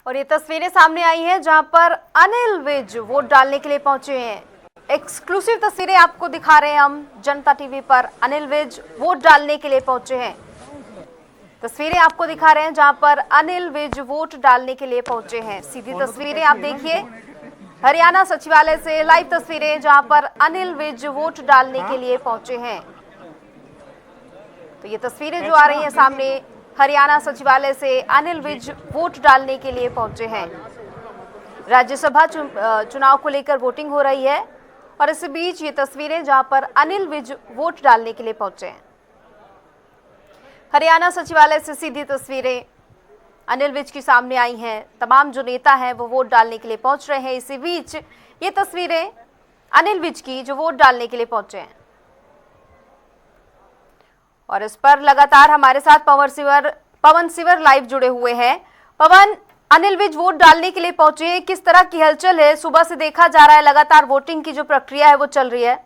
और ये तस्वीरें सामने आई हैं जहां पर अनिल विज वोट डालने के लिए पहुंचे हैं। एक्सक्लूसिव तस्वीरें आपको दिखा रहे हैं हम जनता टीवी पर। अनिल विज वोट डालने के लिए पहुंचे हैं। तस्वीरें आपको दिखा रहे हैं जहां पर अनिल विज वोट डालने के लिए पहुंचे हैं। सीधी तस्वीरें आप देखिए हरियाणा सचिवालय से लाइव तस्वीरें जहां पर अनिल विज वोट डालने के लिए पहुंचे हैं। तो ये तस्वीरें जो आ रही हैं सामने हरियाणा सचिवालय से अनिल विज वोट डालने के लिए पहुंचे हैं। राज्यसभा चुनाव को लेकर वोटिंग हो रही है और इसी बीच ये तस्वीरें जहां पर अनिल विज वोट डालने के लिए पहुंचे हैं। हरियाणा सचिवालय से सीधी तस्वीरें अनिल विज की सामने आई हैं। तमाम जो नेता हैं वो वोट डालने के लिए पहुंच रहे हैं। इसी बीच ये तस्वीरें अनिल विज की जो वोट डालने के लिए पहुंचे हैं और इस पर लगातार हमारे साथ पवन सिवर लाइव जुड़े हुए हैं। पवन, अनिल विज वोट डालने के लिए पहुंचे हैं, किस तरह की हलचल है? सुबह से देखा जा रहा है लगातार वोटिंग की जो प्रक्रिया है वो चल रही है।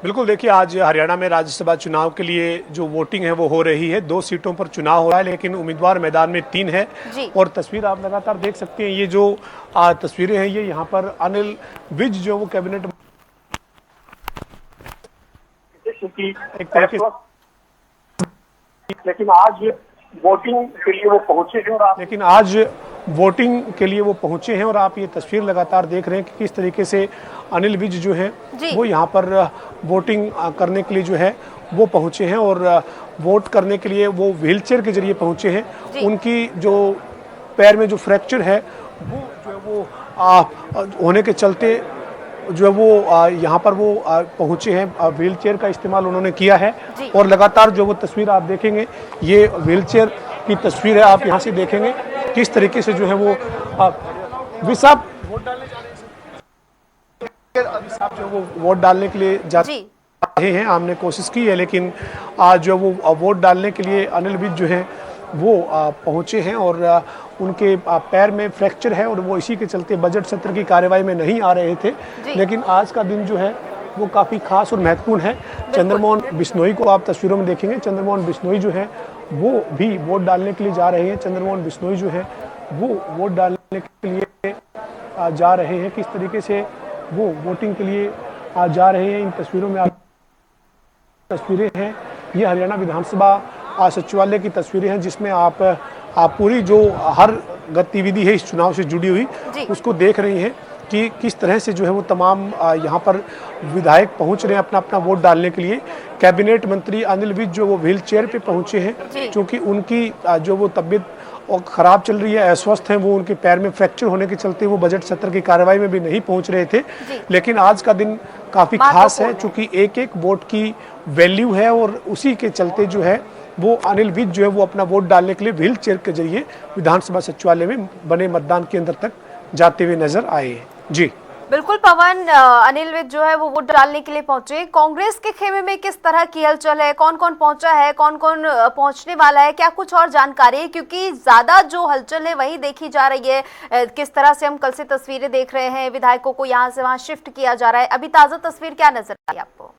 बिल्कुल, देखिए आज हरियाणा में राज्यसभा चुनाव के लिए जो वोटिंग है वो हो रही है। 2 सीटों पर चुनाव हो रहा है लेकिन उम्मीदवार मैदान में 3 है और तस्वीर आप लगातार देख सकते हैं। ये जो तस्वीरें हैं ये यहाँ पर अनिल विज जो वो कैबिनेट एक तरीके लेकिन आज वोटिंग के लिए वो पहुंचे हैं और आप ये तस्वीर लगातार देख रहे हैं कि किस तरीके से अनिल विज जो है वो यहाँ पर वोटिंग करने के लिए जो है वो पहुंचे हैं और वोट करने के लिए वो व्हीलचेयर के जरिए पहुंचे हैं। उनकी जो पैर में जो फ्रैक्चर है वो जो है वो होने के चलते जो है वो यहाँ पर वो पहुंचे हैं। व्हीलचेयर का इस्तेमाल उन्होंने किया है और लगातार जो वो तस्वीर आप देखेंगे ये व्हीलचेयर की तस्वीर है। आप यहाँ से देखेंगे किस तरीके से जो है वो विसाब वोट डालने जा रहे हैं। वो वोट डालने के लिए जा रहे हैं। हमने कोशिश की है लेकिन आज जो वो वोट डालने के लिए अनिल विज जो है वो पहुंचे हैं और उनके पैर में फ्रैक्चर है और वो इसी के चलते बजट सत्र की कार्यवाही में नहीं आ रहे थे। लेकिन आज का दिन जो है वो काफ़ी खास और महत्वपूर्ण है। चंद्रमोहन बिश्नोई को आप तस्वीरों में देखेंगे। चंद्रमोहन बिश्नोई जो है वो भी वोट डालने के लिए जा रहे हैं। चंद्रमोहन बिश्नोई जो है वो वोट डालने के लिए जा रहे हैं। किस तरीके से वो वोटिंग के लिए जा रहे हैं इन तस्वीरों में आप तस्वीरें हैं। ये हरियाणा विधानसभा सचिवालय की तस्वीरें हैं जिसमें आप पूरी जो हर गतिविधि है इस चुनाव से जुड़ी हुई उसको देख रही हैं कि किस तरह से जो है वो तमाम यहाँ पर विधायक पहुँच रहे हैं अपना अपना वोट डालने के लिए। कैबिनेट मंत्री अनिल विज जो वो व्हील चेयर पे पहुँचे हैं क्योंकि उनकी जो वो तबीयत और ख़राब चल रही है, अस्वस्थ हैं वो। उनके पैर में फ्रैक्चर होने के चलते वो बजट सत्र की कार्रवाई में भी नहीं पहुँच रहे थे। लेकिन आज का दिन काफ़ी खास है चूँकि एक एक वोट की वैल्यू है और उसी के चलते जो है वो अनिल विज जो है वो अपना वोट डालने के लिए व्हील चेयर के जरिए विधानसभा सचिवालय में बने मतदान केंद्र तक जाते हुए नजर आए हैं। जी बिल्कुल पवन, अनिल विज जो है वो वोट डालने के लिए पहुंचे। कांग्रेस के खेमे में किस तरह की हलचल है? कौन कौन पहुंचा है, कौन कौन पहुंचने वाला है? क्या कुछ और जानकारी है? क्योंकि ज्यादा जो हलचल है वही देखी जा रही है। किस तरह से हम कल से तस्वीरें देख रहे हैं, विधायकों को यहाँ से वहाँ शिफ्ट किया जा रहा है। अभी ताजा तस्वीर क्या नजर आई आपको?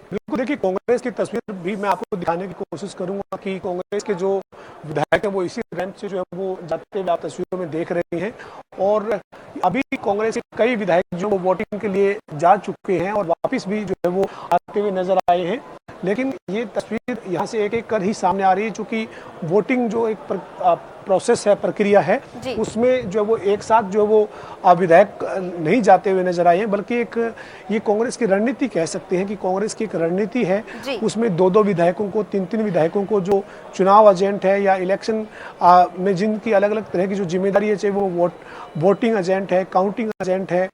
बिल्कुल, देखिए कांग्रेस की तस्वीर भी मैं आपको दिखाने की कोशिश करूंगा कि कांग्रेस के जो विधायक हैं वो इसी रैंप से जो है वो जाते हुए आप तस्वीरों में देख रहे हैं और अभी कांग्रेस के कई विधायक जो वोटिंग के लिए जा चुके हैं और वापस भी जो है वो आते हुए नजर आए हैं। लेकिन ये तस्वीर यहाँ से एक एक कर ही सामने आ रही है क्योंकि वोटिंग जो एक प्रोसेस है, प्रक्रिया है, उसमें जो वो एक साथ जो वो विधायक नहीं जाते हुए नजर आए हैं बल्कि एक ये कांग्रेस की रणनीति कह सकते हैं कि कांग्रेस की एक रणनीति है। उसमें 2-2 विधायकों को, 3-3 विधायकों को जो चुनाव एजेंट है या इलेक्शन में जिनकी अलग अलग तरह की जो जिम्मेदारी है, चाहे वो वोटिंग एजेंट है, काउंटिंग एजेंट है,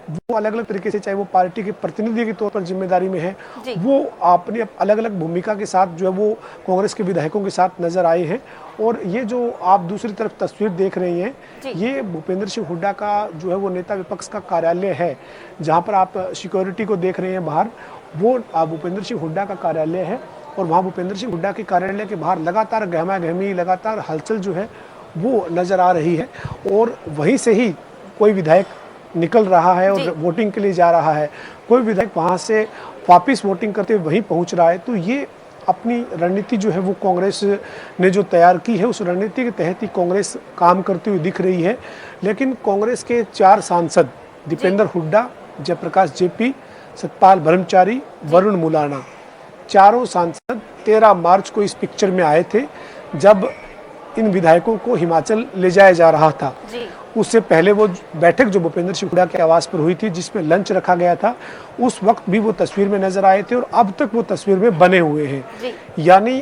वो अलग अलग तरीके से, चाहे वो पार्टी के प्रतिनिधि के तौर पर जिम्मेदारी में है, वो अपनी अलग अलग भूमिका के साथ जो है वो कांग्रेस के विधायकों के साथ नजर आए हैं। और ये जो आप दूसरी तरफ तस्वीर देख रही हैं ये भूपेंद्र सिंह हुड्डा का जो है वो नेता विपक्ष का कार्यालय है। जहाँ पर आप सिक्योरिटी को देख रहे हैं बाहर, वो भूपेंद्र सिंह हुड्डा का कार्यालय है और वहाँ भूपेंद्र सिंह हुड्डा के कार्यालय के बाहर लगातार गहमा गहमी, लगातार हलचल जो है वो नजर आ रही है और वहीं से ही कोई विधायक निकल रहा है जी। और वोटिंग के लिए जा रहा है, कोई विधायक वहां से वापस वोटिंग करते हुए वहीं पहुंच रहा है, तो ये अपनी रणनीति जो है वो कांग्रेस ने जो तैयार की है, उस रणनीति के तहत ही कांग्रेस काम करती हुई दिख रही है। लेकिन कांग्रेस के 4 सांसद दीपेंद्र हुड्डा, जयप्रकाश जेपी, सतपाल ब्रह्मचारी, वरुण मुलाना, चारों सांसद 13 मार्च को इस पिक्चर में आए थे जब इन विधायकों को हिमाचल ले जाया जा रहा था। जी। उससे पहले वो बैठक जो भूपेंद्र सिंह हुड्डा के आवास पर हुई थी, जिसमें लंच रखा गया था, उस वक्त भी वो तस्वीर में नजर आए थे और अब तक वो तस्वीर में बने हुए हैं। यानी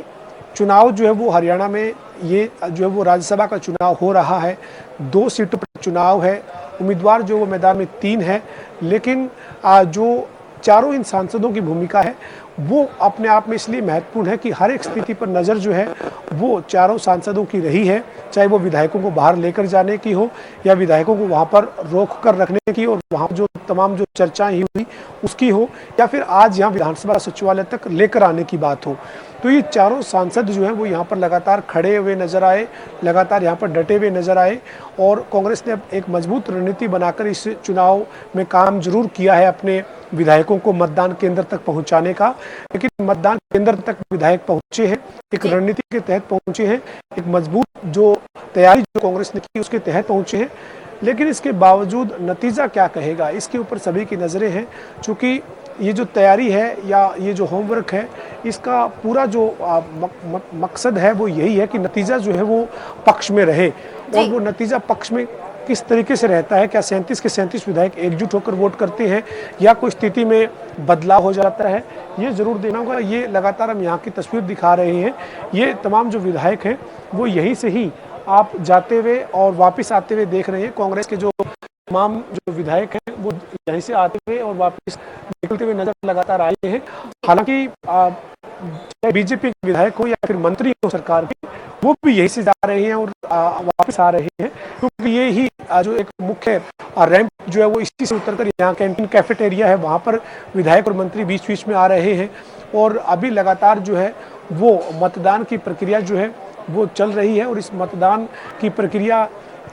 चुनाव जो है वो हरियाणा में, ये जो है वो राज्यसभा का चुनाव हो रहा है, 2 सीटों पर चुनाव है, उम्मीदवार जो वो मैदान में 3 है, लेकिन जो चारों इन सांसदों की भूमिका है वो अपने आप में इसलिए महत्वपूर्ण है कि हर एक स्थिति पर नज़र जो है वो चारों सांसदों की रही है, चाहे वो विधायकों को बाहर लेकर जाने की हो या विधायकों को वहां पर रोक कर रखने की और वहां जो तमाम जो चर्चाएं हुई उसकी हो, या फिर आज यहाँ विधानसभा सचिवालय तक लेकर आने की बात हो। तो ये चारों सांसद जो हैं वो यहाँ पर लगातार खड़े हुए नजर आए, लगातार यहाँ पर डटे हुए नजर आए और कांग्रेस ने एक मजबूत रणनीति बनाकर इस चुनाव में काम जरूर किया है अपने विधायकों को मतदान केंद्र तक पहुंचाने का, लेकिन मतदान केंद्र तक विधायक पहुंचे हैं, एक रणनीति के तहत पहुंचे हैं, एक मजबूत जो तैयारी जो कांग्रेस ने की उसके तहत पहुंचे हैं। लेकिन इसके बावजूद नतीजा क्या कहेगा, इसके ऊपर सभी की नज़रें हैं, चूँकि ये जो तैयारी है या ये जो होमवर्क है, इसका पूरा जो मकसद है वो यही है कि नतीजा जो है वो पक्ष में रहे। और वो नतीजा पक्ष में किस तरीके से रहता है, क्या 37 के 37 विधायक एकजुट होकर वोट करते हैं या कोई स्थिति में बदलाव हो जाता है, ये जरूर देखना होगा। ये लगातार हम यहाँ की तस्वीर दिखा रहे हैं, ये तमाम जो विधायक हैं वो यहीं से ही आप जाते हुए और वापस आते हुए देख रहे हैं। कांग्रेस के जो तमाम जो विधायक हैं वो यहीं से आते हुए और वापस निकलते हुए नजर लगातार आए हैं। हालांकि चाहे बीजेपी के विधायक हो या फिर मंत्री हो सरकार के, वो भी यहीं से जा रहे हैं और वापस आ रहे हैं, क्योंकि ये ही जो एक मुख्य रैंप जो है वो इसी से उतरकर यहाँ कैंटीन कैफेटेरिया है, वहाँ पर विधायक और मंत्री बीच बीच में आ रहे हैं। और अभी लगातार जो है वो मतदान की प्रक्रिया जो है वो चल रही है और इस मतदान की प्रक्रिया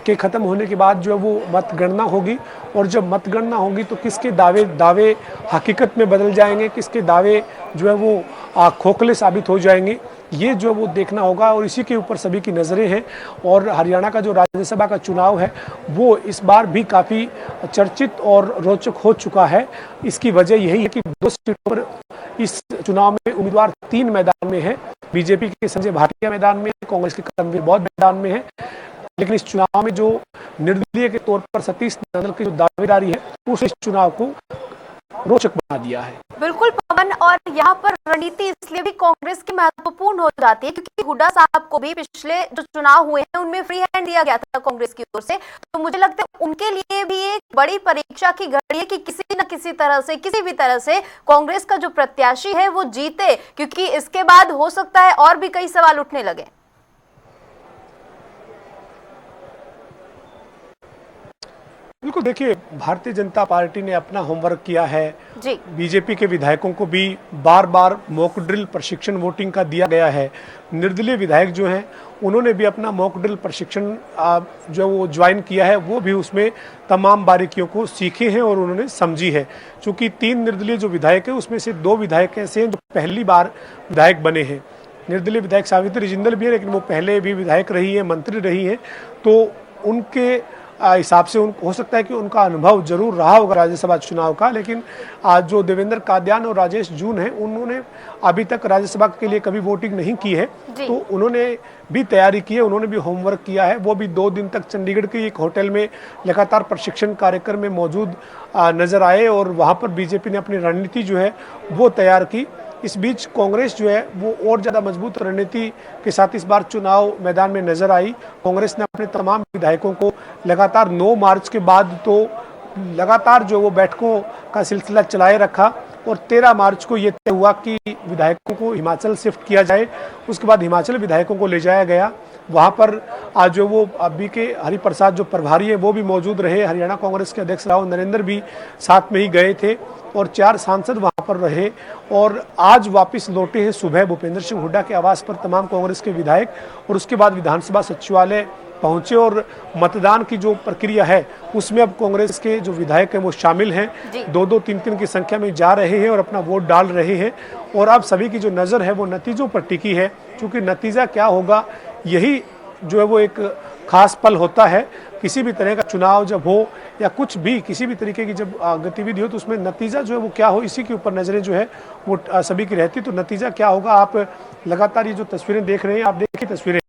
के खत्म होने के बाद जो है वो मतगणना होगी और जब मतगणना होगी तो किसके दावे हकीकत में बदल जाएंगे, किसके दावे जो है वो खोखले साबित हो जाएंगे, ये जो वो देखना होगा और इसी के ऊपर सभी की नज़रें हैं। और हरियाणा का जो राज्यसभा का चुनाव है वो इस बार भी काफ़ी चर्चित और रोचक हो चुका है। इसकी वजह यही है कि 2 सीटों पर इस चुनाव में उम्मीदवार 3 मैदान में है, बीजेपी के संजय भाटिया मैदान में, कांग्रेस के करमवीर बौद्ध मैदान में है। लेकिन इस चुनाव में जो निर्दलीय के तौर पर सतीश नंदल की जो दावेदारी है उस इस चुनाव को रोचक बना दिया है। बिल्कुल पवन, और यहाँ पर रणनीति इसलिए भी कांग्रेस की महत्वपूर्ण हो जाती है क्योंकि हुड्डा साहब को भी पिछले जो चुनाव हुए हैं उनमें फ्री हैंड दिया गया था कांग्रेस की ओर से, तो मुझे लगता है उनके लिए भी एक बड़ी परीक्षा की घड़ी है कि किसी न किसी तरह से, किसी भी तरह से कांग्रेस का जो प्रत्याशी है वो जीते, क्योंकि इसके बाद हो सकता है और भी कई सवाल उठने लगे। बिल्कुल, देखिए भारतीय जनता पार्टी ने अपना होमवर्क किया है जी। बीजेपी के विधायकों को भी बार बार मॉक ड्रिल प्रशिक्षण वोटिंग का दिया गया है। निर्दलीय विधायक जो हैं उन्होंने भी अपना मॉक ड्रिल प्रशिक्षण जो वो ज्वाइन किया है, वो भी उसमें तमाम बारीकियों को सीखे हैं और उन्होंने समझी है। चूँकि 3 निर्दलीय जो विधायक हैं उसमें से 2 विधायक ऐसे हैं जो पहली बार विधायक बने हैं। निर्दलीय विधायक सावित्री जिंदल भी है, लेकिन वो पहले भी विधायक रही है, मंत्री रही है, तो उनके हिसाब से हो सकता है कि उनका अनुभव जरूर रहा होगा राज्यसभा चुनाव का। लेकिन आज जो देवेंद्र कादियान और राजेश जून हैं उन्होंने अभी तक राज्यसभा के लिए कभी वोटिंग नहीं की है, तो उन्होंने भी तैयारी की है, उन्होंने भी होमवर्क किया है। वो भी 2 दिन तक चंडीगढ़ के एक होटल में लगातार प्रशिक्षण कार्यक्रम में मौजूद नजर आए और वहाँ पर बीजेपी ने अपनी रणनीति जो है वो तैयार की। इस बीच कांग्रेस जो है वो और ज़्यादा मजबूत रणनीति के साथ इस बार चुनाव मैदान में नजर आई। कांग्रेस ने अपने तमाम विधायकों को लगातार 9 मार्च के बाद तो लगातार जो वो बैठकों का सिलसिला चलाए रखा और 13 मार्च को ये तय हुआ कि विधायकों को हिमाचल शिफ्ट किया जाए। उसके बाद हिमाचल विधायकों को ले जाया गया, वहाँ पर आज जो वो बीके हरिप्रसाद जो प्रभारी है वो भी मौजूद रहे, हरियाणा कांग्रेस के अध्यक्ष राव नरेंद्र भी साथ में ही गए थे और 4 सांसद वहाँ पर रहे। और आज वापस लौटे हैं सुबह भूपेंद्र सिंह हुड्डा के आवास पर तमाम कांग्रेस के विधायक और उसके बाद विधानसभा सचिवालय पहुंचे और मतदान की जो प्रक्रिया है उसमें अब कांग्रेस के जो विधायक हैं वो शामिल हैं, 2-2, 3-3 की संख्या में जा रहे हैं और अपना वोट डाल रहे हैं। और अब सभी की जो नज़र है वो नतीजों पर टिकी है, क्योंकि नतीजा क्या होगा यही जो है वो एक खास पल होता है। किसी भी तरह का चुनाव जब हो या कुछ भी किसी भी तरीके की जब गतिविधि हो तो उसमें नतीजा जो है वो क्या हो, इसी के ऊपर नज़रें जो है वो सभी की रहती। तो नतीजा क्या होगा, आप लगातार ये जो तस्वीरें देख रहे हैं, आप देखिए तस्वीरें,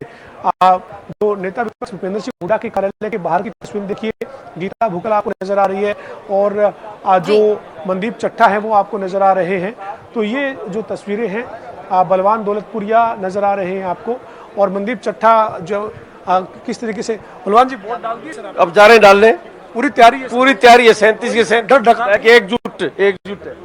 जो नेता विपक्ष भूपेंद्र सिंह हुड्डा के कार्यालय के बाहर की तस्वीर देखिए, गीता भुक्कल आपको नजर आ रही है और जो मनदीप चट्टा है वो आपको नजर आ रहे हैं। तो ये जो तस्वीरें हैं, बलवान दौलतपुरिया नजर आ रहे हैं आपको और मनदीप चट्टा जो किस तरीके से। बलवान जी वोट डाल दिए? अब जा रहे हैं डालने, पूरी तैयारी है? पूरी तैयारी है, 37 के 37 एकजुट है।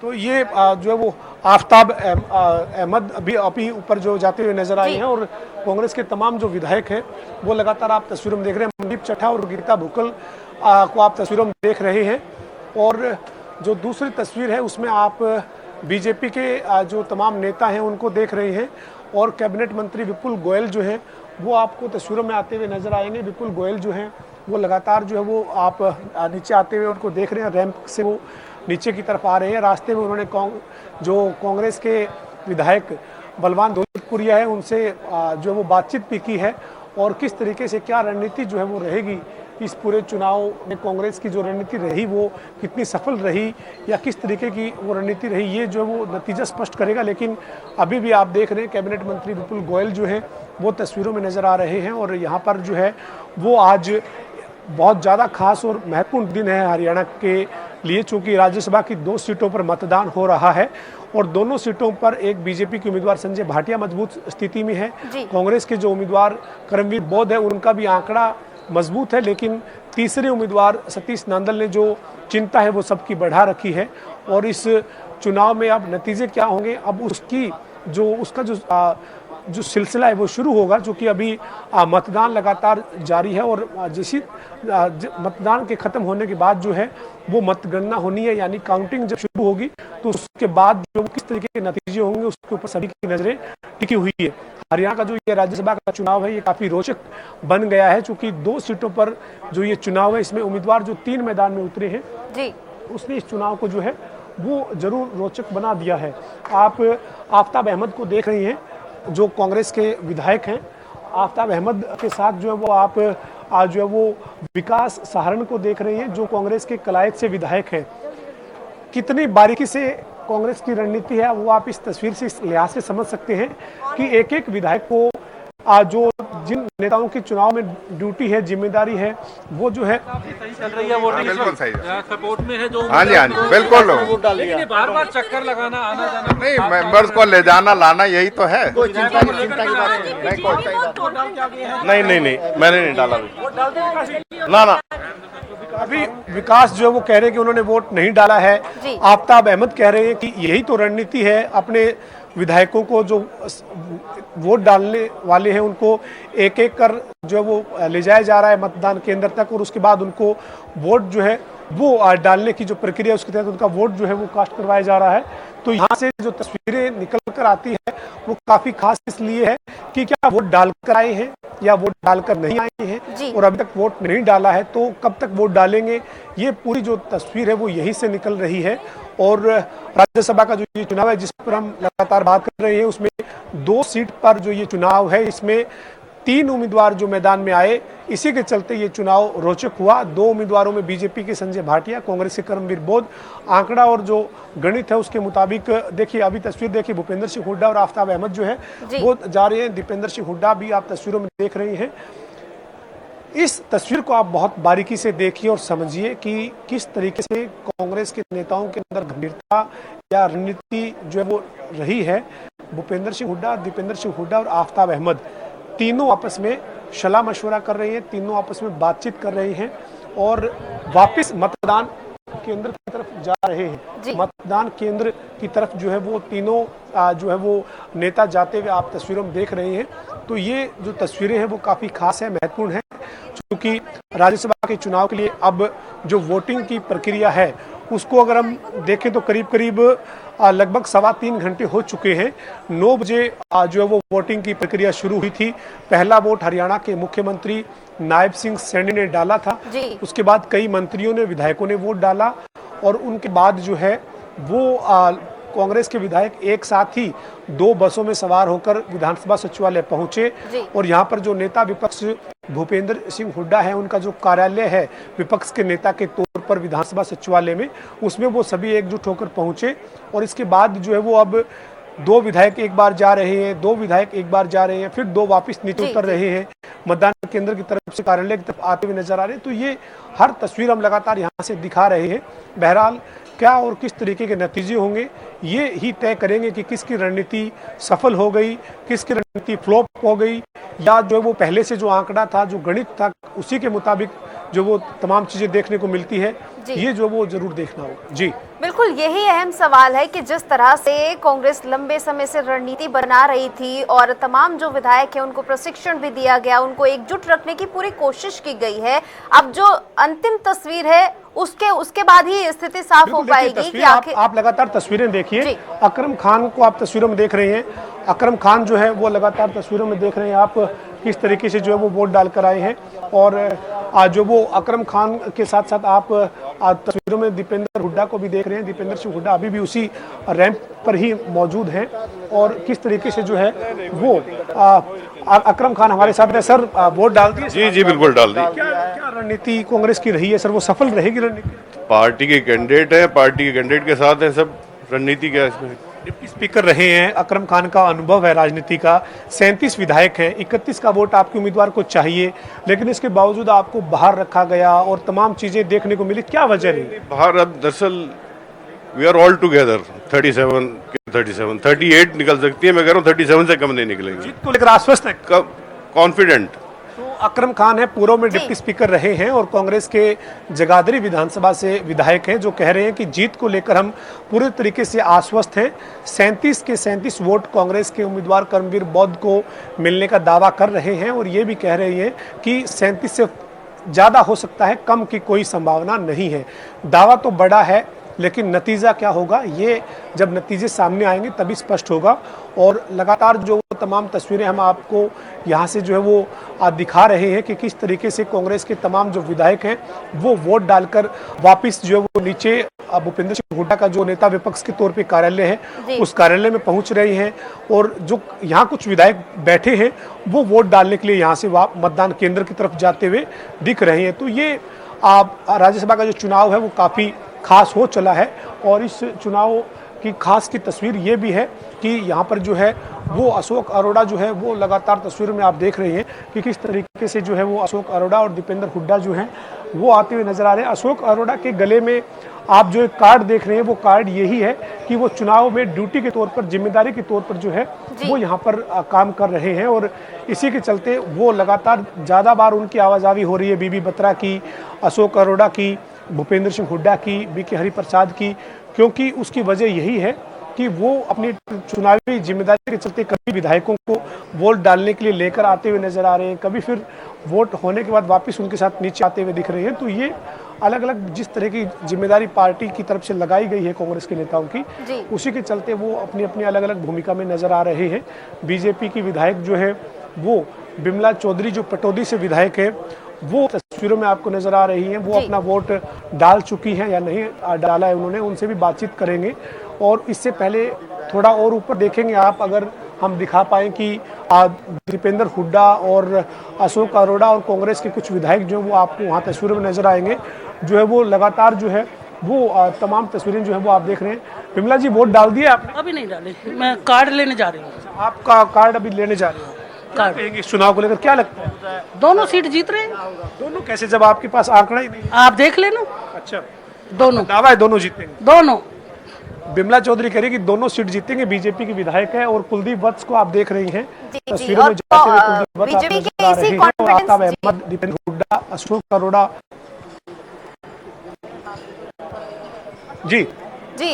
तो ये जो है वो आफ्ताब अहमद अभी ऊपर जो जाते हुए नजर आए हैं और कांग्रेस के तमाम जो विधायक हैं वो लगातार आप तस्वीरों में देख रहे हैं। मनदीप चट्टा और गीता भुक्कल को आप तस्वीरों में देख रहे हैं और जो दूसरी तस्वीर है उसमें आप बीजेपी के जो तमाम नेता हैं उनको देख रहे हैं और कैबिनेट मंत्री विपुल गोयल जो है वो आपको तस्वीरों में आते हुए नजर आएंगे। विपुल गोयल जो हैं वो लगातार जो है वो आप नीचे आते हुए उनको देख रहे हैं, रैंप से वो नीचे की तरफ आ रहे हैं। रास्ते में उन्होंने जो कांग्रेस के विधायक बलवान दौलतपुरिया है उनसे जो है वो बातचीत भी की है और किस तरीके से क्या रणनीति जो है वो रहेगी इस पूरे चुनाव में, कांग्रेस की जो रणनीति रही वो कितनी सफल रही या किस तरीके की वो रणनीति रही, ये जो है वो नतीजा स्पष्ट करेगा। लेकिन अभी भी आप देख रहे हैं कैबिनेट मंत्री विपुल गोयल जो है वो तस्वीरों में नज़र आ रहे हैं और यहाँ पर जो है वो आज बहुत ज़्यादा खास और महत्वपूर्ण दिन है हरियाणा के लिए, चूँकि राज्यसभा की 2 सीटों पर मतदान हो रहा है और दोनों सीटों पर एक बीजेपी के उम्मीदवार संजय भाटिया मजबूत स्थिति में है, कांग्रेस के जो उम्मीदवार करमवीर बौद्ध है उनका भी आंकड़ा मजबूत है, लेकिन तीसरे उम्मीदवार सतीश नांदल ने जो चिंता है वो सबकी बढ़ा रखी है। और इस चुनाव में अब नतीजे क्या होंगे, अब उसका जो सिलसिला है वो शुरू होगा, जो कि अभी मतदान लगातार जारी है और जैसी मतदान के खत्म होने के बाद जो है वो मतगणना होनी है, यानी काउंटिंग जब शुरू होगी तो उसके बाद जो किस तरीके के नतीजे होंगे उसके ऊपर सभी की नजरें टिकी हुई है। हरियाणा का जो ये राज्यसभा का चुनाव है ये काफी रोचक बन गया है, क्योंकि 2 सीटों पर जो ये चुनाव है इसमें उम्मीदवार जो 3 मैदान में उतरे हैं जी, उसने इस चुनाव को जो है वो जरूर रोचक बना दिया है। आप आफ्ताब अहमद को देख रही हैं जो कांग्रेस के विधायक हैं। आफ्ताब अहमद के साथ जो है वो आप आज जो है वो विकास सहारण को देख रहे हैं जो कांग्रेस के कलायत से विधायक हैं। कितनी बारीकी से कांग्रेस की रणनीति है वो आप इस तस्वीर से इस लिहाज से समझ सकते हैं कि एक एक विधायक को जो जिन नेताओं की चुनाव में ड्यूटी है, जिम्मेदारी है, वो जो है चल रही है वोटिंग बिल्कुल सही है, सपोर्ट में है जो। हाँ जी बिल्कुल। लेकिन बार-बार चक्कर लगाना आना जाना नहीं, मेंबर्स को ले जाना लाना यही तो है। नहीं मैंने नहीं डाला ना। अभी विकास जो है वो कह रहे हैं कि उन्होंने वोट नहीं डाला है। आफ्ताब अहमद कह रहे हैं कि यही तो रणनीति है, अपने विधायकों को जो वोट डालने वाले हैं उनको एक एक कर जो है वो ले जाया जा रहा है मतदान केंद्र तक और उसके बाद उनको वोट जो है वो डालने की जो प्रक्रिया उसके तहत उनका वोट जो है वो कास्ट करवाया जा रहा है। तो यहाँ से जो तस्वीरें निकल कर आती है वो काफी खास इसलिए है कि क्या वोट डालकर आए हैं या वोट डालकर नहीं आए हैं और अभी तक वोट नहीं डाला है तो कब तक वोट डालेंगे, ये पूरी जो तस्वीर है वो यही से निकल रही है। और राज्यसभा का जो ये चुनाव है जिस पर हम लगातार बात कर रहे हैं उसमें 2 सीट पर जो ये चुनाव है इसमें 3 उम्मीदवार जो मैदान में आए, इसी के चलते ये चुनाव रोचक हुआ। 2 उम्मीदवारों में बीजेपी के संजय भाटिया, कांग्रेस के करमवीर बौद्ध। आंकड़ा और जो गणित है उसके मुताबिक देखिए, अभी तस्वीर देखिए, भूपेंद्र सिंह हुड्डा और आफ्ताब अहमद जो है वो जा रहे हैं। दीपेंद्र सिंह हुड्डा भी आप तस्वीरों में देख रहे हैं। इस तस्वीर को आप बहुत बारीकी से देखिए और समझिए कि किस तरीके से कांग्रेस के नेताओं के अंदर गंभीरता या रणनीति जो है वो रही है। भूपेंद्र सिंह हुड्डा, दीपेंद्र सिंह हुड्डा और आफ्ताब अहमद तीनों आपस में सलाह मशवरा कर रहे हैं, तीनों आपस में बातचीत कर रहे हैं और वापस मतदान केंद्र की तरफ जा रहे हैं। मतदान केंद्र की तरफ जो है वो तीनों जो है वो नेता जाते हुए आप तस्वीरों में देख रहे हैं। तो ये जो तस्वीरें हैं वो काफ़ी खास है, महत्वपूर्ण है, क्योंकि राज्यसभा के चुनाव के लिए अब जो वोटिंग की प्रक्रिया है उसको अगर हम देखें तो करीब करीब लगभग 3.25 घंटे हो चुके हैं। 9 बजे जो है वो वोटिंग की प्रक्रिया शुरू हुई थी। पहला वोट हरियाणा के मुख्यमंत्री नायब सिंह सैनी ने डाला था। उसके बाद कई मंत्रियों ने, विधायकों ने वोट डाला और उनके बाद जो है वो कांग्रेस के विधायक एक साथ ही 2 बसों में सवार होकर विधानसभा सचिवालय पहुंचे और यहां पर जो नेता विपक्ष भूपेंद्र सिंह हुड्डा है, उनका जो कार्यालय है विपक्ष के नेता के तौर पर विधानसभा सचिवालय में, उसमें वो सभी एकजुट होकर पहुंचे। और इसके बाद जो है वो अब 2 विधायक एक बार जा रहे हैं, 2 विधायक एक बार जा रहे हैं, फिर 2 वापस नीचे उतर रहे हैं, मतदान केंद्र की तरफ से कार्यालय की तरफ आते हुए नजर आ रहे हैं। तो ये हर तस्वीर हम लगातार यहाँ से दिखा रहे हैं। बहरहाल क्या और किस तरीके के नतीजे होंगे ये ही तय करेंगे कि किसकी रणनीति सफल हो गई, किसकी रणनीति फ्लॉप हो गई, या जो वो पहले से जो आंकड़ा था, जो गणित था, उसी के मुताबिक जो वो तमाम चीजें देखने को मिलती है, ये जो वो जरूर देखना होगा। जी बिल्कुल, यही अहम सवाल है कि जिस तरह से कांग्रेस लंबे समय से रणनीति बना रही थी और तमाम जो विधायक हैं उनको प्रशिक्षण भी दिया गया, उनको एकजुट रखने की पूरी कोशिश की गई है। अब जो अंतिम तस्वीर है उसके बाद ही स्थिति साफ हो पाएगी कि आखिर आप लगातार तस्वीरें देखिए। अकरम खान को आप तस्वीरों में देख रहे हैं। अकरम खान जो है वो लगातार तस्वीरों में देख रहे हैं आप किस तरीके से जो है वो वोट डालकर आए हैं। और जो वो अकरम खान के साथ साथ आप तस्वीरों में दीपेंद्र हुड्डा को भी देख रहे हैं। दीपेंद्र सिंह हुड्डा अभी भी उसी रैंप पर ही मौजूद हैं और किस तरीके से जो है वो अकरम खान हमारे साथ है। सर, वोट डाल दिए? जी जी बिल्कुल डाल दी। क्या रणनीति कांग्रेस की रही है सर, वो सफल रहेगी रणनीति? पार्टी के कैंडिडेट है, पार्टी के कैंडिडेट के साथ है, सब रणनीति क्या है इसमें। डिप्टी स्पीकर रहे हैं, अकरम खान का अनुभव है राजनीति का, 37 विधायक हैं, 31 का वोट आपके उम्मीदवार को चाहिए, लेकिन इसके बावजूद आपको बाहर रखा गया और तमाम चीजें देखने को मिली, क्या वजह रही? बाहर अब दरअसल वी आर ऑल टुगेदर 38 निकल सकती है, मैं कह रहा हूँ 37 से कम नहीं निकलेंगे। जीत को लेकर आश्वस्त है, कॉन्फिडेंट। तो अकरम खान है, पूर्व में डिप्टी स्पीकर रहे हैं और कांग्रेस के जगाधरी विधानसभा से विधायक हैं, जो कह रहे हैं कि जीत को लेकर हम पूरे तरीके से आश्वस्त हैं। 37 के 37 वोट कांग्रेस के उम्मीदवार कर्मवीर बौद्ध को मिलने का दावा कर रहे हैं और ये भी कह रहे हैं कि 37 से ज्यादा हो सकता है, कम की कोई संभावना नहीं है। दावा तो बड़ा है, लेकिन नतीजा क्या होगा ये जब नतीजे सामने आएंगे तभी स्पष्ट होगा। और लगातार जो तमाम तस्वीरें हम आपको यहाँ से जो है वो दिखा रहे हैं कि किस तरीके से कांग्रेस के तमाम जो विधायक हैं वो वोट डालकर वापस जो है वो नीचे भूपेंद्र सिंह हुड्डा का जो नेता विपक्ष के तौर पे कार्यालय है उस कार्यालय में पहुंच रहे हैं। और जो यहाँ कुछ विधायक बैठे हैं वो वोट डालने के लिए यहाँ से मतदान केंद्र की तरफ जाते हुए दिख रहे हैं। तो ये राज्यसभा का जो चुनाव है वो काफ़ी खास हो चला है और इस चुनाव की खास की तस्वीर ये भी है कि यहाँ पर जो है वो अशोक अरोड़ा जो है वो लगातार तस्वीरों में आप देख रहे हैं कि किस तरीके से जो है वो अशोक अरोड़ा और दीपेंद्र हुड्डा जो है वो आते हुए नजर आ रहे हैं। अशोक अरोड़ा के गले में आप जो एक कार्ड देख रहे हैं वो कार्ड यही है कि वो चुनाव में ड्यूटी के तौर पर, जिम्मेदारी के तौर पर जो है वो यहाँ पर काम कर रहे हैं और इसी के चलते वो लगातार ज़्यादा बार उनकी आवाजावी हो रही है, बीबी बत्रा की, अशोक अरोड़ा की, भूपेंद्र सिंह हुड्डा की, बीके हरिप्रसाद की, क्योंकि उसकी वजह यही है कि वो अपनी चुनावी जिम्मेदारी के चलते कभी विधायकों को वोट डालने के लिए लेकर आते हुए नजर आ रहे हैं, कभी फिर वोट होने के बाद वापस उनके साथ नीचे आते हुए दिख रहे हैं। तो ये अलग अलग जिस तरह की जिम्मेदारी पार्टी की तरफ से लगाई गई है कांग्रेस के नेताओं की, उसी के चलते वो अपनी अपनी अलग अलग भूमिका में नजर आ रहे हैं। बीजेपी की विधायक जो है वो बिमला चौधरी जो पटौदी से विधायक है वो तस्वीरों में आपको नजर आ रही हैं, वो अपना वोट डाल चुकी हैं या नहीं डाला है उन्होंने, उनसे भी बातचीत करेंगे। और इससे पहले थोड़ा और ऊपर देखेंगे आप, अगर हम दिखा पाएं कि दीपेंद्र हुड्डा और अशोक अरोड़ा और कांग्रेस के कुछ विधायक जो है वो आपको वहाँ तस्वीरों में नजर आएंगे, जो है वो लगातार जो है वो तमाम तस्वीरें जो है वो आप देख रहे हैं। विमला जी, वोट डाल दिया आपने? अभी नहीं डाले, मैं कार्ड लेने जा रही हूँ। आपका कार्ड अभी लेने जा रहे हो? इस चुनाव को लेकर क्या लगता है? दोनों सीट जीत रहे हैं। दोनों कैसे, जब आपके पास आंकड़ा ही नहीं? आप देख लेना। अच्छा, दोनों दावा है दोनों जीतेंगे? दोनों। बिमला चौधरी कह रही कि दोनों सीट जीतेंगे, बीजेपी के विधायक है। और कुलदीप वत्स को आप देख रही हैं तस्वीरों में जाते हुए, कुलदीप वत्स आप नजर आ रहे हैं, और आफ्ताब अहमद, दीपेंद्र हुड्डा, अशोक अरोड़ा। जी,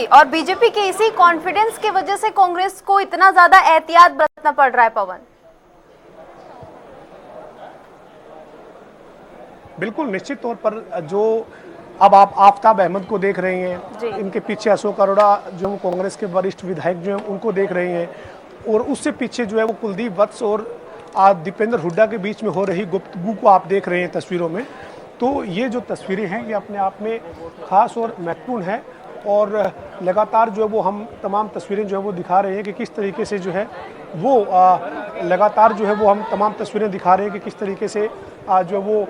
और बीजेपी के इसी कॉन्फिडेंस की वजह से कांग्रेस को इतना ज्यादा एहतियात बरतना पड़ रहा है। पवन, बिल्कुल निश्चित तौर पर जो अब आप आफ्ताब अहमद को देख रहे जी। हैं, इनके पीछे अशोक अरोड़ा जो कांग्रेस के वरिष्ठ विधायक जो हैं उनको देख रहे हैं, और उससे पीछे जो है वो कुलदीप वत्स और दीपेंद्र हुड्डा के बीच में हो रही गुफ्तगू को आप देख रहे हैं तस्वीरों में। तो ये जो तस्वीरें हैं ये अपने आप में खास और महत्वपूर्ण है, और लगातार जो है वो हम तमाम तस्वीरें जो है वो दिखा रहे हैं कि किस तरीके से जो है वो लगातार जो है वो हम तमाम तस्वीरें दिखा रहे हैं कि किस तरीके से जो है वो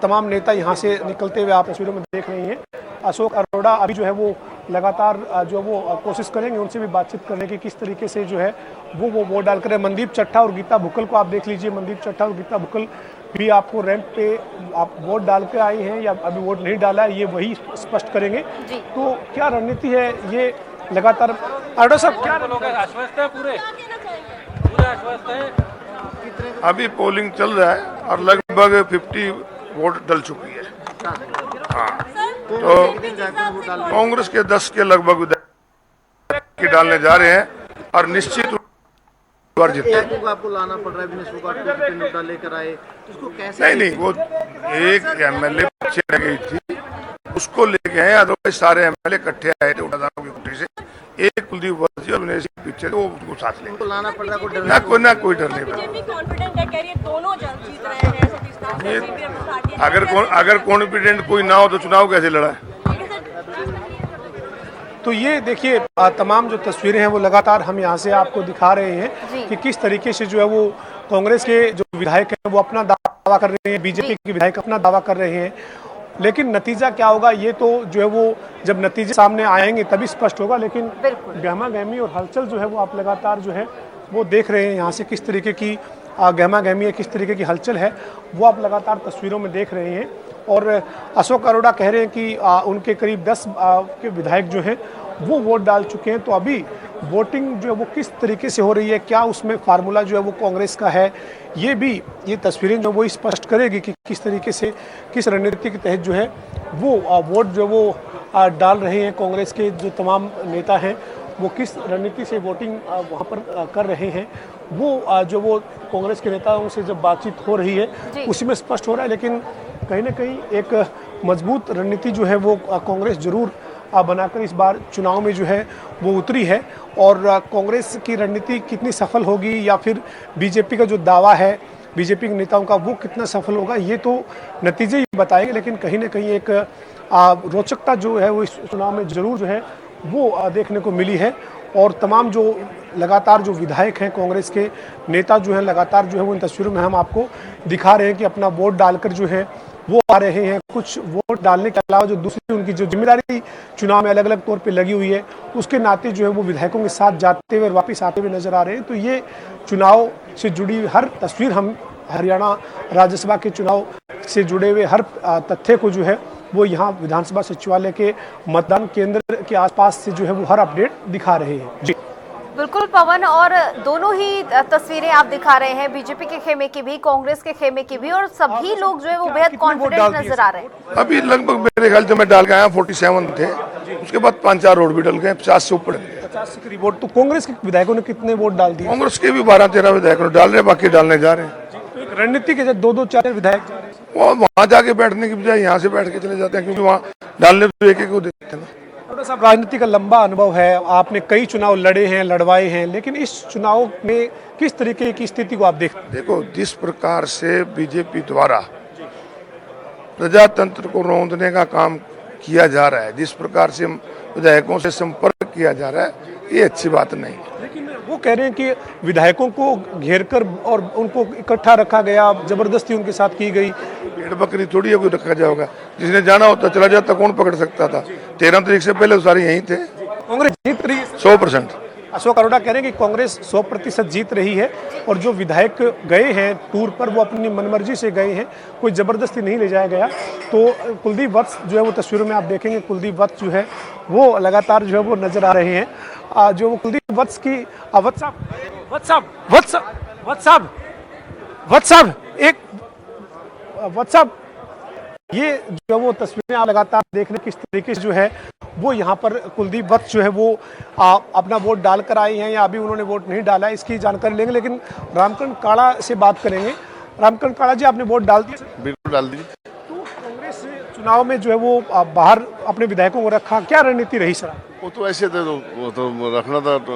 तमाम नेता यहाँ से निकलते हुए आप तस्वीरों में देख रही हैं। अशोक अरोड़ा अभी जो है वो लगातार जो वो कोशिश करेंगे उनसे भी बातचीत करने की किस तरीके से जो है वो वोट डाल कर। मनदीप चट्टा और गीता भुक्कल को आप देख लीजिए, मनदीप चट्टा और गीता भुक्कल भी आपको रैंप पे आप वोट डाल के आई हैं या अभी वोट नहीं डाला है, ये वही स्पष्ट करेंगे। तो क्या रणनीति है ये लगातार अरोड़ा साहब क्या आश्वस्त है पूरे आश्वस्त है। अभी पोलिंग चल रहा है और लगभग 50 वोट डल चुकी है। हाँ, तो कांग्रेस के 10 के लगभग विधायक डालने जा रहे हैं और निश्चित को आपको लाना पड़ रहा है, बिजनेस लेकर आए, उसको कैसे? नहीं, वो एक एमएलए पीछे रह गई थी, उसको लेके आए, अदरवाइज सारे एमएलए इकट्ठे आए थे उठादारों की कुटी से। एक कुलदीप वत्स और विनय सिंह पीछे थे, वो उसको साथ ले लाना पड़ रहा है, ना कोई डर नहीं पड़ा। अगर कॉन्फिडेंट कोई ना हो तो चुनाव कैसे लड़ा है? तो ये देखिए तमाम जो तस्वीरें हैं वो लगातार हम यहाँ से आपको दिखा रहे हैं कि किस तरीके से जो है वो कांग्रेस के जो विधायक हैं वो अपना दावा कर रहे हैं, बीजेपी के विधायक अपना दावा कर रहे हैं, लेकिन नतीजा क्या होगा ये तो जो है वो जब नतीजे सामने आएंगे तभी स्पष्ट होगा। लेकिन गहमा गहमी और हलचल जो है वो आप लगातार जो है वो देख रहे हैं यहाँ से किस तरीके की गहमा गहमी है, किस तरीके की हलचल है वो आप लगातार तस्वीरों में देख रहे हैं। और अशोक अरोड़ा कह रहे हैं कि उनके करीब 10 के विधायक जो हैं वो वोट डाल चुके हैं। तो अभी वोटिंग जो है वो किस तरीके से हो रही है, क्या उसमें फार्मूला जो है वो कांग्रेस का है, ये तस्वीरें जो वो स्पष्ट करेगी कि किस तरीके से किस रणनीति के तहत जो है वो वोट जो वो डाल रहे हैं। कांग्रेस के जो तमाम नेता हैं वो किस रणनीति से वोटिंग वहाँ पर कर रहे हैं, वो जो वो कांग्रेस के नेताओं से जब बातचीत हो रही है उसी में स्पष्ट हो रहा है। लेकिन कहीं ना कहीं एक मजबूत रणनीति जो है वो कांग्रेस जरूर बनाकर इस बार चुनाव में जो है वो उतरी है, और कांग्रेस की रणनीति कितनी सफल होगी या फिर बीजेपी का जो दावा है बीजेपी के नेताओं का वो कितना सफल होगा ये तो नतीजे ही बताएंगे। लेकिन कहीं ना कहीं एक रोचकता जो है वो इस चुनाव में जरूर जो है वो देखने को मिली है। और तमाम जो लगातार जो विधायक हैं कांग्रेस के नेता जो हैं लगातार जो है वो इन तस्वीरों में हम आपको दिखा रहे हैं कि अपना वोट डालकर जो है वो आ रहे हैं। कुछ वोट डालने के अलावा जो दूसरी उनकी जो जिम्मेदारी चुनाव में अलग अलग तौर पे लगी हुई है उसके नाते जो है वो विधायकों के साथ जाते हुए और वापस आते हुए नजर आ रहे हैं। तो ये चुनाव से जुड़ी हर तस्वीर हम हरियाणा राज्यसभा के चुनाव से जुड़े हुए हर तथ्य को जो है वो यहाँ विधानसभा सचिवालय के मतदान केंद्र के आसपास से जो है वो हर अपडेट दिखा रहे हैं। जी बिल्कुल पवन, और दोनों ही तस्वीरें आप दिखा रहे हैं, बीजेपी के खेमे की भी कांग्रेस के खेमे की भी, और सभी लोग जो है वो बेहद कॉन्फिडेंट नजर आ रहे हैं। अभी लगभग मेरे ख्याल से मैं डाल के आया 47 थे, उसके बाद 5-4 वोट भी डल गए, 50 से ऊपर 50 से करीब वोट। तो कांग्रेस के विधायकों ने कितने वोट डाल दिए? कांग्रेस के भी 12-13 विधायक डाल रहे, बाकी डालने जा रहे हैं। तो एक रणनीति के 2-4 विधायक जा रहे हैं, वो वहाँ जाके बैठने की बजाय यहाँ से बैठ के चले जाते हैं, क्योंकि वहाँ डालने तो एक को देते हैं ना। साहब राजनीति का लंबा अनुभव है, आपने कई चुनाव लड़े हैं, लड़वाए हैं, लेकिन इस चुनाव में किस तरीके की स्थिति को आप देखते हैं? देखो, जिस प्रकार से बीजेपी द्वारा प्रजातंत्र को रौंदने का काम किया जा रहा है, जिस प्रकार से विधायकों से संपर्क किया जा रहा है, ये अच्छी बात नहीं है। लेकिन वो कह रहे हैं कि विधायकों को घेरकर और उनको इकट्ठा रखा गया, जबरदस्ती उनके साथ की गई। भेड़ बकरी थोड़ी है कोई रखा जाएगा, जिसने जाना होता चला जाता, कौन पकड़ सकता था? 13 तारीख से पहले सारे यहीं थे। कांग्रेस जीत रही है 100%। अशोक अरोड़ा कह रहे हैं कि कांग्रेस 100% जीत रही है, और जो विधायक गए हैं टूर पर वो अपनी मनमर्जी से गए हैं, कोई जबरदस्ती नहीं ले जाया गया। तो कुलदीप वत्स जो है वो तस्वीरों में आप देखेंगे, कुलदीप वत्स जो है वो लगातार जो है वो नजर आ रहे हैं। जो कुलदीप वत्स की व्हाट्सएप ये जो है वो तस्वीरें आप लगातार देख रहे हैं किस तरीके से जो है वो यहाँ पर कुलदीप वत्स जो है वो अपना वोट डालकर आए हैं या अभी उन्होंने वोट नहीं डाला, इसकी जानकारी लेंगे। लेकिन रामकरण काड़ा से बात करेंगे। रामकरण काड़ा जी, आपने वोट डाल दिया? बिल्कुल डाल दीजिए। तो कांग्रेस चुनाव में जो है वो बाहर अपने विधायकों को रखा, क्या रणनीति रही सर? वो तो ऐसे थे, तो वो तो रखना था, तो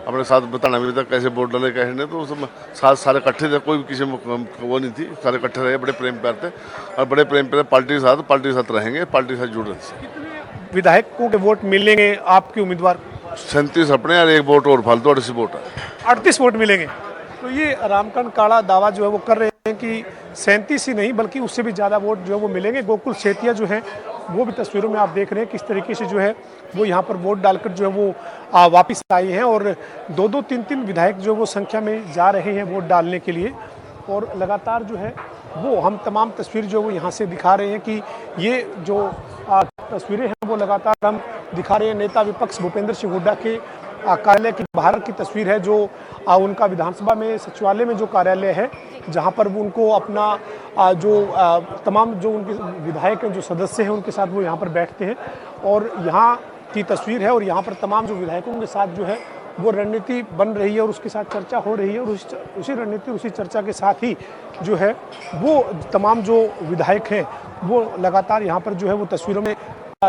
अपने साथ बताना भी था कैसे वोट डाले कैसे नहीं, तो उसमें साथ सारे इकट्ठे थे, कोई किसी में वो नहीं थी, सारे इकट्ठे रहे, बड़े प्रेम प्यार थे और बड़े प्रेम प्यार पार्टी के साथ रहेंगे, पार्टी के साथ जुड़ रहे। विधायकों के वोट मिलेंगे आपके उम्मीदवार? 37 अपने और 1 वोट और फालतू 38 वोट है। 38 वोट मिलेंगे। तो ये रामकांत काड़ा दावा जो है वो कर रहे हैं कि 37 ही नहीं बल्कि उससे भी ज़्यादा वोट जो है वो मिलेंगे। गोकुल सेतिया जो है वो भी तस्वीरों में आप देख रहे हैं किस तरीके से जो है वो यहाँ पर वोट डालकर जो है वो वापस आई हैं और 2-2, 3-3 विधायक जो वो संख्या में जा रहे हैं वोट डालने के लिए। और लगातार जो है वो हम तमाम तस्वीर जो वो यहाँ से दिखा रहे हैं कि ये जो तस्वीरें हैं वो लगातार हम दिखा रहे हैं। नेता विपक्ष भूपेंद्र सिंह हुड्डा के कार्यालय की बाहर की तस्वीर है, जो उनका विधानसभा में सचिवालय में जो कार्यालय है, जहां पर वो उनको अपना जो तमाम जो उनके विधायक हैं, जो सदस्य हैं, उनके साथ वो यहां पर बैठते हैं। और यहां की तस्वीर है और यहां पर तमाम जो विधायकों के साथ जो है वो रणनीति बन रही है और उसके साथ चर्चा हो रही है। और उसी रणनीति, उसी चर्चा के साथ ही जो है वो तमाम जो विधायक हैं वो लगातार यहाँ पर जो है वो तस्वीरों में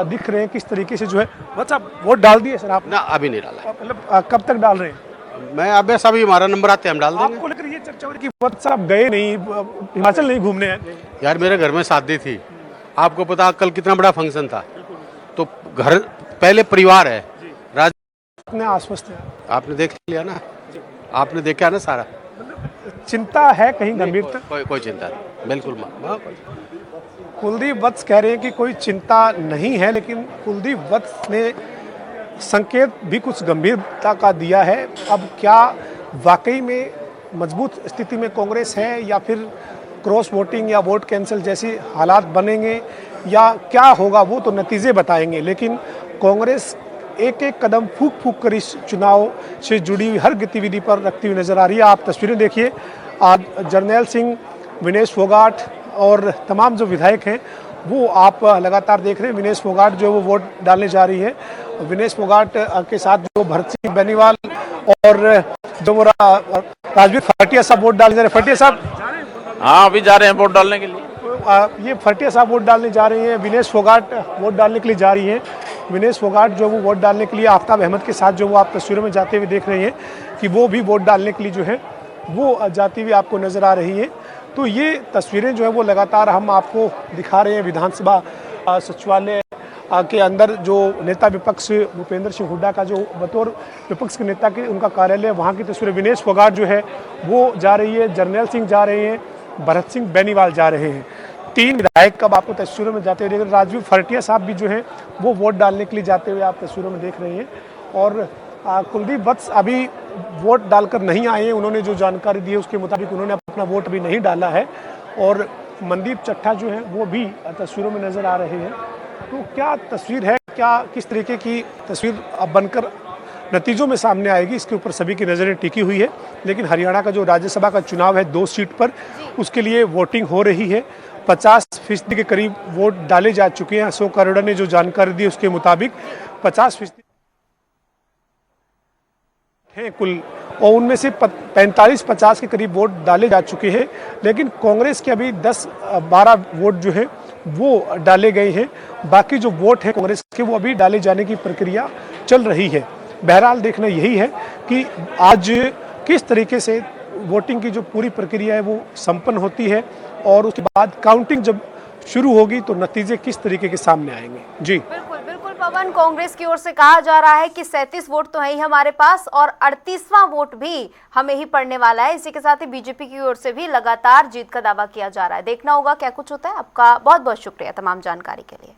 दिख रहे हैं किस तरीके से जो है। बस आप वोट डाल दिए सर? आप ना अभी नहीं डाला। मतलब कब तक डाल रहे हैं? मैं अब अभी हमारा नंबर आते हम डाल देंगे। आपको लेकर ये चर्चा हो रही है कि वत्स आप गए नहीं, हिमाचल नहीं घूमने हैं? यार मेरे घर में शादी थी, आपको पता कल कितना बड़ा फंक्शन था, तो घर पहले परिवार है। राज इतने आश्वस्त हैं? आपने देख लिया ना, आपने देखा ना सारा। चिंता है कहीं गंभीरता? कोई चिंता नहीं, बिल्कुल। कुलदीप वत्स कह रहे हैं कि कोई चिंता नहीं है, लेकिन कुलदीप वत्स ने संकेत भी कुछ गंभीरता का दिया है। अब क्या वाकई में मजबूत स्थिति में कांग्रेस है या फिर क्रॉस वोटिंग या वोट कैंसिल जैसी हालात बनेंगे या क्या होगा, वो तो नतीजे बताएंगे। लेकिन कांग्रेस एक एक कदम फूक फूक कर इस चुनाव से जुड़ी हुई हर गतिविधि पर रखती हुई नजर आ रही है। आप तस्वीरें देखिए, आज जर्नैल सिंह, विनेश फोगाट और तमाम जो विधायक हैं वो आप लगातार देख रहे हैं। विनेश फोगाट जो वो वोट डालने जा रही है। विनेश फोगाट के साथ जो भरत सिंह बेनीवाल और जो वो राजवीर फाटिया साहब वोट डालने जा रहे हैं। फाटिया साहब? हाँ, अभी जा रहे हैं वोट डालने के लिए। ये फाटिया साहब वोट डालने जा रही हैं, विनेश फोगाट वोट डालने के लिए जा रही हैं। विनेश फोगाट जो वो वोट डालने के लिए आफ्ताब अहमद के साथ जो वो आप तस्वीरों में जाते हुए देख रहे हैं कि वो भी वोट डालने के लिए जो है वो जाती हुई आपको नजर आ रही है। तो ये तस्वीरें जो है वो लगातार हम आपको दिखा रहे हैं। विधानसभा सचिवालय के अंदर जो नेता विपक्ष भूपेंद्र सिंह हुड्डा का जो बतौर विपक्ष के नेता के उनका कार्यालय, वहाँ की तस्वीरें। विनेश फोगाट जो है वो जा रही है, जर्नैल सिंह जा रहे हैं, भरत सिंह बेनीवाल जा रहे हैं। 3 विधायक कब आपको तस्वीरों में जाते हुए देख रहे हैं। राजवीर फाटिया साहब भी जो है वो वोट डालने के लिए जाते हुए आप तस्वीरों में देख रहे हैं। और कुलदीप वत्स अभी वोट डालकर नहीं आए हैं। उन्होंने जो जानकारी दी है उसके मुताबिक उन्होंने अपना वोट अभी नहीं डाला है। और मनदीप चट्टा जो है वो भी तस्वीरों में नजर आ रहे हैं। तो क्या तस्वीर है, क्या किस तरीके की तस्वीर अब बनकर नतीजों में सामने आएगी, इसके ऊपर सभी की नज़रें टिकी हुई है। लेकिन हरियाणा का जो राज्यसभा का चुनाव है 2 सीट पर, उसके लिए वोटिंग हो रही है। 50% के करीब वोट डाले जा चुके हैं। अशोक अरोड़ा ने जो जानकारी दी उसके मुताबिक 50% हैं कुल, और उनमें से 45-50 के करीब वोट डाले जा चुके हैं। लेकिन कांग्रेस के अभी 10-12 वोट जो है वो डाले गए हैं। बाकी जो वोट है कांग्रेस के वो अभी डाले जाने की प्रक्रिया चल रही है। बहरहाल देखना यही है कि आज किस तरीके से वोटिंग की जो पूरी प्रक्रिया है वो संपन्न होती है और उसके बाद काउंटिंग जब शुरू होगी तो नतीजे किस तरीके के सामने आएंगे। जी बिल्कुल बिल्कुल पवन, कांग्रेस की ओर से कहा जा रहा है कि 37 वोट तो है ही हमारे पास और 38वां वोट भी हमें ही पड़ने वाला है। इसी के साथ ही बीजेपी की ओर से भी लगातार जीत का दावा किया जा रहा है। देखना होगा क्या कुछ होता है। आपका बहुत बहुत शुक्रिया तमाम जानकारी के लिए।